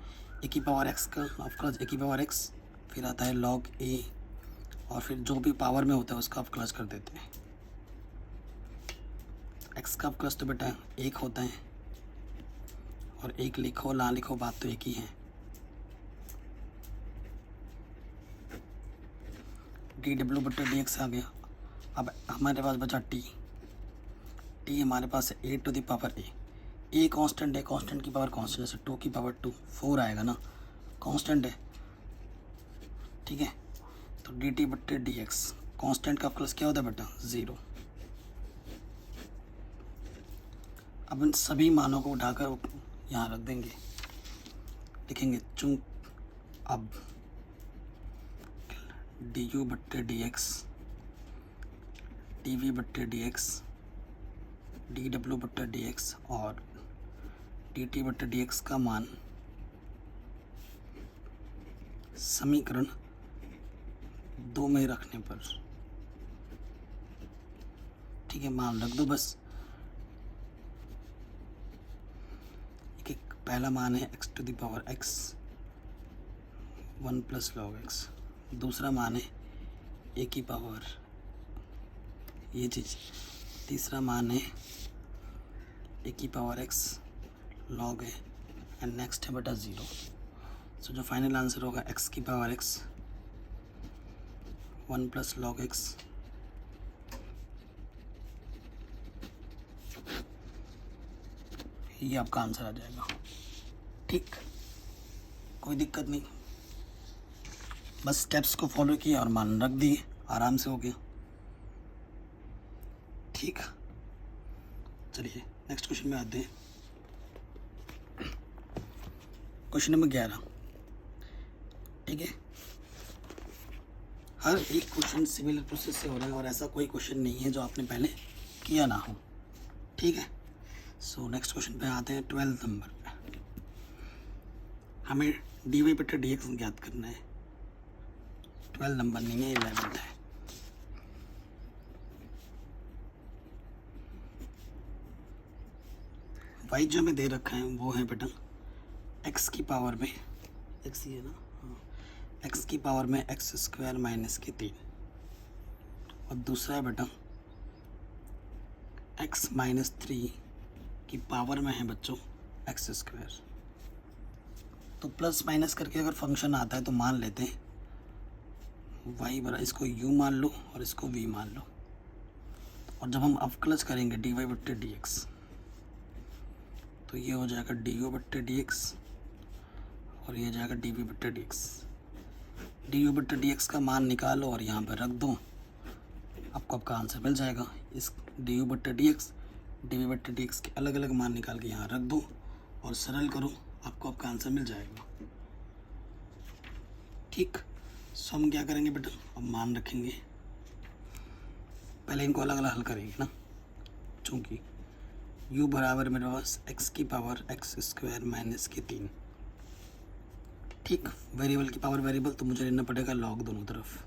a की पावर x का अवकलज a की पावर x, फिर आता है log a, और फिर जो भी पावर में होता है उसका अवकलज कर देते हैं। x का अवकलज तो बेटा एक होता है, और एक लिखो ना लिखो बात तो एक ही है। डी डब्ल्यू बट्टा डी एक्स आ गया। अब हमारे पास बचा टी हमारे पास है a to the power a constant है, कांस्टेंट की पावर कांस्टेंट, जैसे 2 की पावर 2 4 आएगा ना, कांस्टेंट है। ठीक है, तो डी टी बट्टे डी एक्स, कॉन्स्टेंट का प्लस क्या होता है बेटा 0। अब इन सभी मानों को उठाकर यहाँ रख देंगे, लिखेंगे चूँ अब डी यू बट्टे डी एक्स, डी वी बट्टे डी एक्स, डी डब्ल्यू बट्टे डी एक्स और डी टी बट्टे डी एक्स का मान समीकरण 2 में रखने पर, ठीक है, मान रख दो बस। एक पहला मान है x to the power x 1 plus log x, दूसरा मान है a की पावर ये चीज़, तीसरा मान है a की पावर x लॉग है, एंड नेक्स्ट है बेटा 0। सो जो फाइनल आंसर होगा x की power x 1 plus log x ये आपका आंसर आ जाएगा। ठीक, कोई दिक्कत नहीं, बस स्टेप्स को फॉलो किया और मान रख दिए, आराम से हो गया। ठीक, चलिए नेक्स्ट क्वेश्चन में आते हैं। Question number 11। ठीक है, हर एक क्वेश्चन सिमिलर प्रोसेस से हो रहा है और ऐसा कोई क्वेश्चन नहीं है जो आपने पहले किया ना हो। ठीक है, सो नेक्स्ट क्वेश्चन पे आते हैं। 12 नंबर पे हमें डी वाई बट्टा डी एक्स ज्ञात करना है। 12 नंबर नहीं है, 11 है। वाई जो हमें दे रखा है वो है बेटा एक्स की पावर में, एक्स ही है ना, हाँ, एक्स की पावर में एक्स स्क्वायर माइनस के 3, और दूसरा है बेटा एक्स माइनस 3 की पावर में है बच्चों एक्स स्क्वायर। तो प्लस माइनस करके अगर फंक्शन आता है तो मान लेते हैं वाई बराबर, इसको यू मान लो और इसको वी मान लो, और जब हम अवकलज करेंगे डी वाई बट्टे डी एक्स तो ये हो जाएगा डी यू बट्टे डी एक्स और ये जाएगा डी वी बट्टे डी एक्स। डी यू बट्टे डी एक्स का मान निकालो और यहाँ पर रख दो, आपको आपका आंसर मिल जाएगा। इस डी यू बट्टे डी एक्स डी वी बट्टे डी एक्स के अलग अलग मान निकाल के यहाँ रख दो और सरल करो, आपको आपका आंसर मिल जाएगा। ठीक, सो हम क्या करेंगे बेटा, अब मान रखेंगे, पहले इनको अलग अलग हल करेंगे ना, चूँकि u बराबर मेरे पास x की पावर एक्स स्क्वायर माइनस के 3। ठीक, वेरिएबल की पावर वेरिएबल तो मुझे लेना पड़ेगा लॉग दोनों तरफ।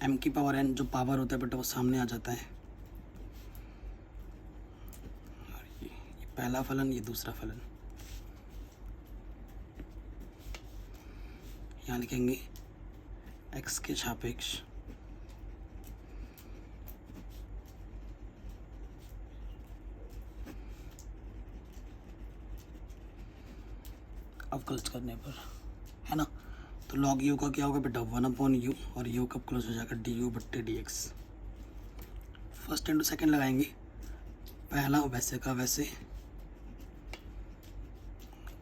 m की पावर n जो पावर होता है बेटा वो सामने आ जाता है, और ये पहला फलन, ये दूसरा फलन, यहाँ लिखेंगे x के सापेक्ष अवकलज करने पर, है ना। तो लॉग यू का क्या होगा बेटा 1/u, और यू का अवकलज हो जाएगा डी यू बट्टे d x. First into second लगाएंगे, पहला वैसे का वैसे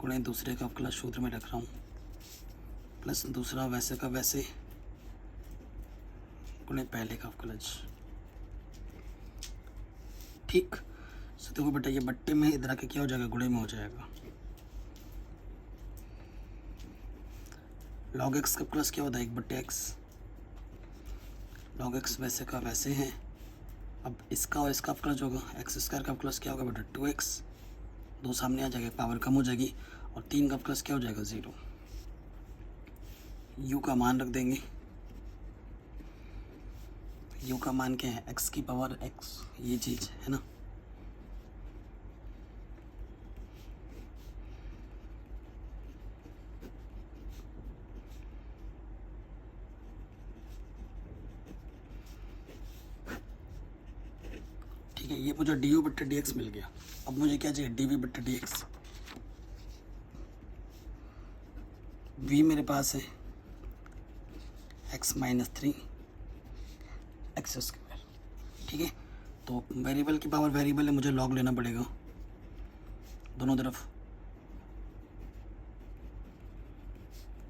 गुणे दूसरे का अवकलज सूत्र में रख रहा हूँ, प्लस दूसरा वैसे का वैसे गुणे पहले का अवकलज। ठीक, सो देखो बेटा ये बट्टे में इधर आके क्या हो जाएगा, गुणे में हो जाएगा। लॉग एक्स का प्लस क्या होता है 1/x। लॉग एक्स वैसे का वैसे है। अब इसका और इसका प्लस होगा, एक्स स्क्वायर का प्लस क्या होगा बेटा 2x, 2 सामने आ जाएगा, पावर कम हो जाएगी, और 3 का प्लस क्या हो जाएगा 0। u का मान रख देंगे, u का मान क्या है x की पावर x, ये चीज़ है ना। ठीक है, ये मुझे du/dx मिल गया। अब मुझे क्या चाहिए dv/dx। v मेरे पास है x - 3 x स्क्वायर। ठीक है, तो वेरिएबल की पावर वेरिएबल है, मुझे लॉग लेना पड़ेगा दोनों तरफ।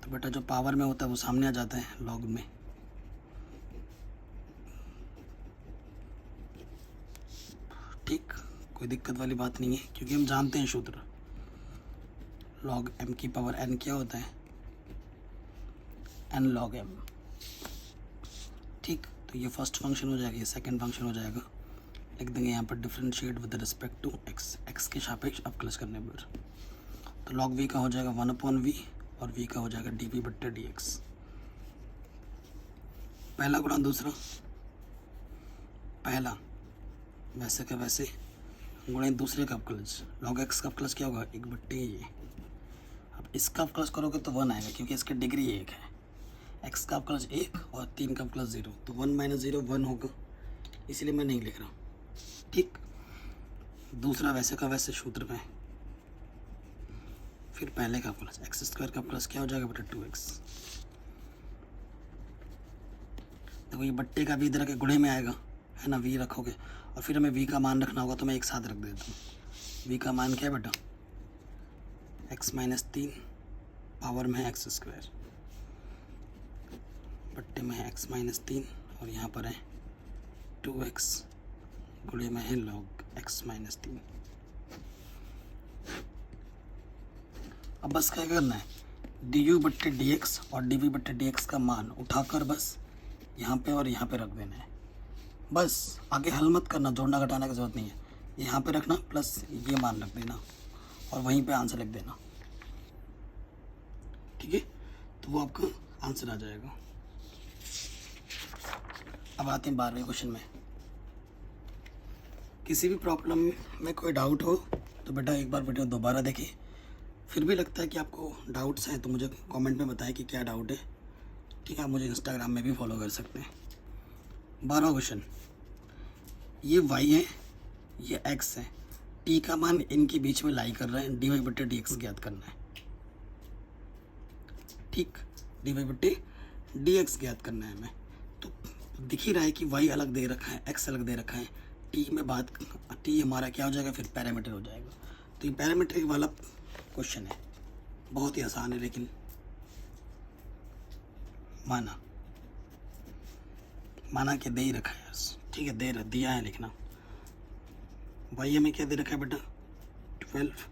तो बेटा जो पावर में होता है वो सामने आ जाता है लॉग में। ठीक, कोई दिक्कत वाली बात नहीं है, क्योंकि हम जानते हैं सूत्र लॉग m की पावर n क्या होता है n log m। ठीक, तो ये फर्स्ट फंक्शन हो जाएगा, ये सेकंड फंक्शन हो जाएगा। लिख देंगे यहाँ पर differentiate with respect to x के सापेक्ष अवकलज करने पर। तो log v का हो जाएगा 1/v और v का हो जाएगा dv/dx। पहला गुणा दूसरा, पहला वैसे का वैसे गुणे दूसरे का अवकलज। log x का अवकलज क्या होगा 1/ये। अब इसका अवकलज करोगे तो 1 आएगा, क्योंकि इसकी डिग्री 1 है। x का अवकलज 1 और 3 का अवकलज 0, तो 1 - 0 1 होगा, इसलिए मैं नहीं लिख रहा। ठीक, दूसरा वैसे का वैसे सूत्र में, फिर पहले का प्लस एक्स स्क्वायर का प्लस क्या हो जाएगा बेटा 2x। देखो ये बट्टे का भी इधर के गुणे में आएगा, है ना, v रखोगे, और फिर हमें v का मान रखना होगा, तो मैं एक साथ रख देता हूँ। v का मान क्या है बेटा x - 3 पावर में है x स्क्वायर, बट्टे में है x - 3 और यहाँ पर है 2x, गुणे में है log x - 3। अब बस क्या करना है du/dx और dv/dx का मान उठाकर बस यहाँ पे और यहाँ पे रख देना है। बस आगे हल मत करना, जोड़ना घटाना की जरूरत नहीं है, यहाँ पे रखना प्लस ये मान रख देना और वहीं पे आंसर लिख देना। ठीक है, तो वो आपका आंसर आ जाएगा। अब आते हैं 12वें क्वेश्चन में। किसी भी प्रॉब्लम में कोई डाउट हो तो बेटा एक बार वीडियो दोबारा देखें। फिर भी लगता है कि आपको डाउट्स हैं तो मुझे कमेंट में बताएं कि क्या डाउट है। ठीक है, आप मुझे इंस्टाग्राम में भी फॉलो कर सकते हैं। 12वां क्वेश्चन, ये y है, ये x है, t का मान इनके बीच में लाई कर रहा है, dy/dx ज्ञात करना है। ठीक, dy/dx ज्ञात करना है हमें। तो दिख ही रहा है कि y अलग दे रखा है, x अलग दे रखा है, t में बात t हमारा क्या हो जाएगा फिर पैरामीटर हो जाएगा। तो ये पैरामीटर वाला क्वेश्चन है, बहुत ही आसान है, लेकिन माना कि दे ही रखा है। ठीक है, दिया है लिखना। y हमें क्या दे रखा है बेटा 12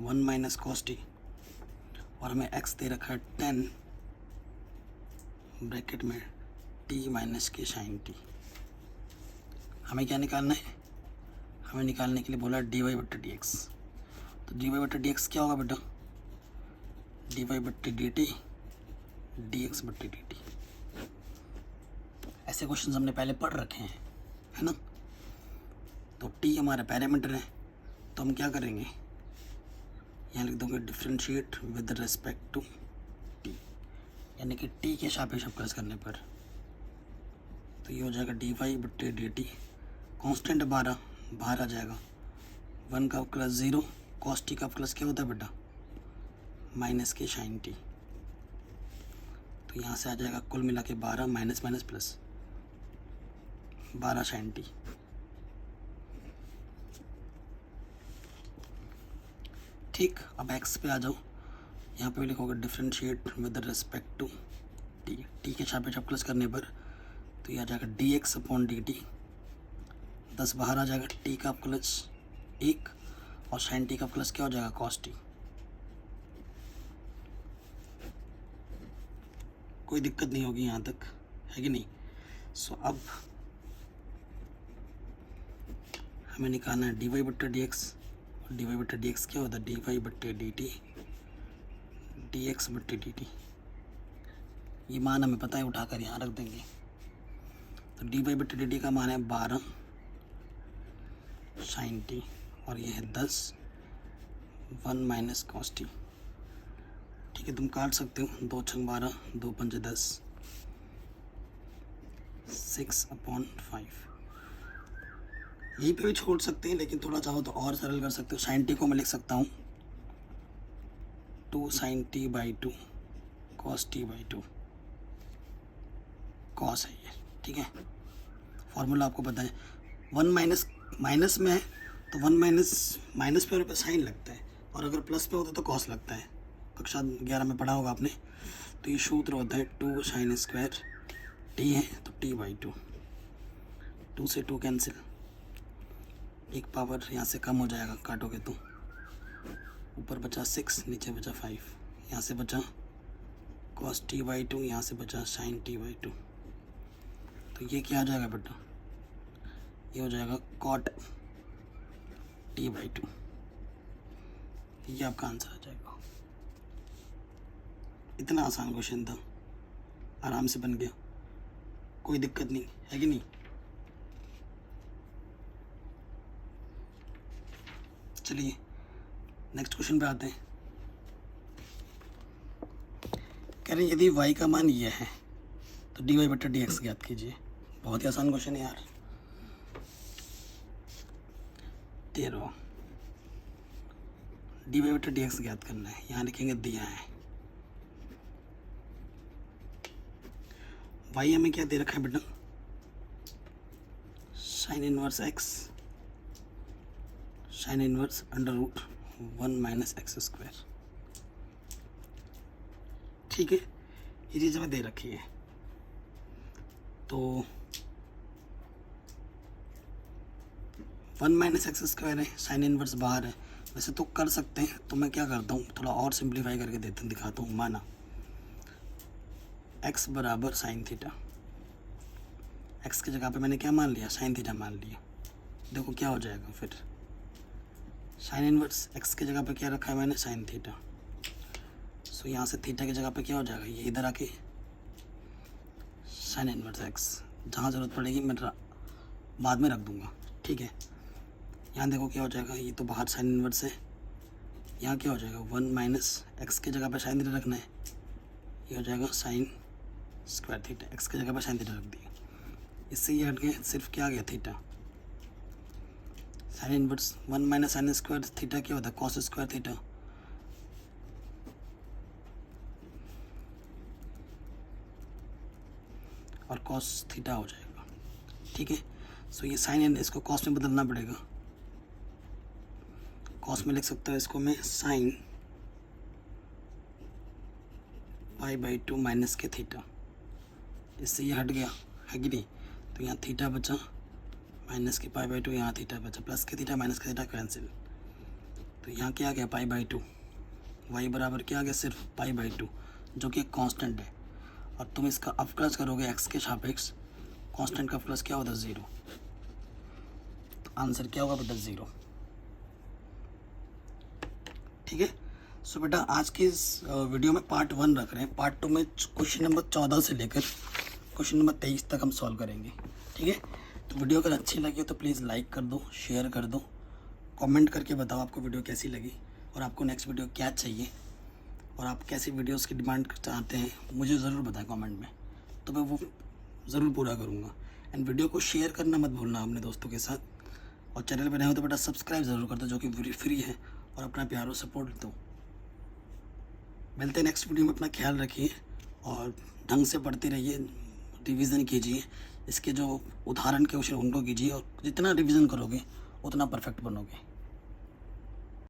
1 - cos t, और हमें x दे रखा है 10 ब्रैकेट में t - k sin t। हमें क्या निकालना है, हमें निकालने के लिए बोला dy/dx। तो dy/dx क्या होगा बेटा dy/dt dx/dt। ऐसे क्वेश्चन हमने पहले पढ़ रखे हैं, है ना। तो t हमारा पैरामीटर है, तो हम क्या करेंगे यहाँ लिख दोगे differentiate with respect to t, यानी कि t के सापेक्ष अवकलज करने पर। तो ये हो जाएगा dy/dt, कांस्टेंट 12 बाहर आ जाएगा, 1 का अवकलज 0, cos t का अवकलज क्या होता है बेटा -k sin t। तो यहाँ से आ जाएगा कुल मिला के 12 माइनस प्लस 12 sin t। ठीक, अब x पे आ जाओ, यहाँ पे भी लिखोगे differentiate with respect to t के सापेक्ष अवकलज करने पर। तो ये आ जाएगा dx/dt, 10 बाहर आ जाएगा, t का अवकलज 1 और sin t का अवकलज क्या हो जाएगा cos t। कोई दिक्कत नहीं होगी यहाँ तक, है कि नहीं। सो अब हमें निकालना है डी वाई बट्टे डी एक्स। डी वाई बट्टे डी एक्स क्या होता है, डी वाई बट्टे डी टी डी एक्स बट्टे डी टी। ये मान हमें पता है, उठाकर यहाँ रख देंगे। तो डी वाई बट्टे डी टी का मान है 12 साइन टी, और ये है 10 1 माइनस कॉस टी। ठीक है, तुम काट सकते हो, 2 छंग 12, 2 पंजे 10, 6/5। यहीं पे भी छोड़ सकते हैं, लेकिन थोड़ा चाहो तो और सरल कर सकते हो। साइन टी को मैं लिख सकता हूँ 2 sine t by 2 cos t by 2। Cos है ये, ठीक है। फॉर्मूला आपको पता है, 1 माइनस में है तो 1 माइनस पे साइन लगता है, और अगर प्लस पे होता तो कॉस लगता है। कक्षा 11 में पढ़ा होगा आपने। तो ये सूत्र होता है 2 साइन स्क्वायर, टी है तो टी बाई 2, 2 से 2 कैंसिल, एक पावर यहाँ से कम हो जाएगा काटोगे तो। ऊपर बचा 6, नीचे बचा 5, यहाँ से बचा कॉस टी बाई 2, यहाँ से बचा साइन टी बाई 2। तो ये क्या आ जाएगा बेटा, ये हो जाएगा कॉट टी बाई 2। ये आपका आंसर आ जाएगा। इतना आसान क्वेश्चन था, आराम से बन गया, कोई दिक्कत नहीं, है कि नहीं। चलिए नेक्स्ट क्वेश्चन पे आते हैं। कह रहे हैं यदि y का मान ये है तो dy बटा dx ज्ञात कीजिए। बहुत ही आसान क्वेश्चन है यार। 13 dy बटा dx ज्ञात करना है। यहाँ लिखेंगे दिया है। y हमें क्या दे रखा है बेटा, sine inverse x, sine inverse under root 1 minus x square. ठीक है, ये चीज़ हमें दे रखी है। तो 1 माइनस एक्स स्क्वायर है, साइन इनवर्स बाहर है। वैसे तो कर सकते हैं, तो मैं क्या करता हूँ, थोड़ा और सिंप्लीफाई करके दिखाता हूँ। माना x बराबर साइन थीटा, x की जगह पे मैंने क्या मान लिया, साइन थीटा मान लिया। देखो क्या हो जाएगा फिर, साइन इनवर्स x की जगह पे क्या रखा है मैंने, साइन थीटा। सो यहाँ से थीटा की जगह पे क्या हो जाएगा, ये इधर आके साइन इनवर्स x। जहाँ ज़रूरत पड़ेगी मैं बाद में रख दूँगा, ठीक है। यहाँ देखो क्या हो जाएगा, ये तो बाहर साइन इनवर्स है, यहाँ क्या हो जाएगा 1 माइनस एक्स की जगह पे साइन थीटा रखना है। ये हो जाएगा साइन स्क्वायर थीटा, एक्स की जगह पे साइन थीटा रख दिया। इससे ये हट गया, सिर्फ क्या आ गया theta. Sine inverse 1 minus sine square theta क्या होता है, कॉस स्क्वायर थीटा। और कॉस थीटा हो जाएगा, ठीक है। सो ये साइन, इसको कॉस में बदलना पड़ेगा। कॉस में लिख सकता हूँ इसको मैं साइन पाई बाई 2 माइनस के थीटा। इससे ये हट गया, है कि नहीं। तो यहाँ थीटा बचा, माइनस के पाई बाई 2, यहाँ थीटा बचा, प्लस के थीटा माइनस के थीटा कैंसिल। तो यहाँ क्या आ गया, पाई बाई 2। वाई बराबर क्या आ गया, सिर्फ पाई बाई 2, जो कि एक कांस्टेंट है। और तुम इसका अवकलज करोगे एक्स के सापेक्ष, कांस्टेंट का अवकलज क्या होता है, 0। तो आंसर क्या होगा बेटा, 0। ठीक है। सो बेटा आज की इस वीडियो में पार्ट 1 रख रहे हैं। पार्ट 2 में क्वेश्चन नंबर 14 से लेकर क्वेश्चन नंबर 23 तक हम सॉल्व करेंगे, ठीक है। तो वीडियो अगर अच्छी लगी तो प्लीज़ लाइक कर दो, शेयर कर दो, कमेंट करके बताओ आपको वीडियो कैसी लगी और आपको नेक्स्ट वीडियो क्या चाहिए और आप कैसी वीडियोस की डिमांड चाहते हैं, मुझे ज़रूर बताएं कमेंट में, तो मैं वो ज़रूर पूरा करूँगा। एंड वीडियो को शेयर करना मत भूलना अपने दोस्तों के साथ। और चैनल पर नए हो तो बेटा सब्सक्राइब ज़रूर कर दो, जो कि फ्री है, और अपना प्यार और सपोर्ट दो। मिलते हैं नेक्स्ट वीडियो में। अपना ख्याल रखिए और ढंग से पढ़ते रहिए, रिवीजन कीजिए। इसके जो उदाहरण के क्वेश्चन उनको कीजिए, और जितना रिवीजन करोगे उतना परफेक्ट बनोगे।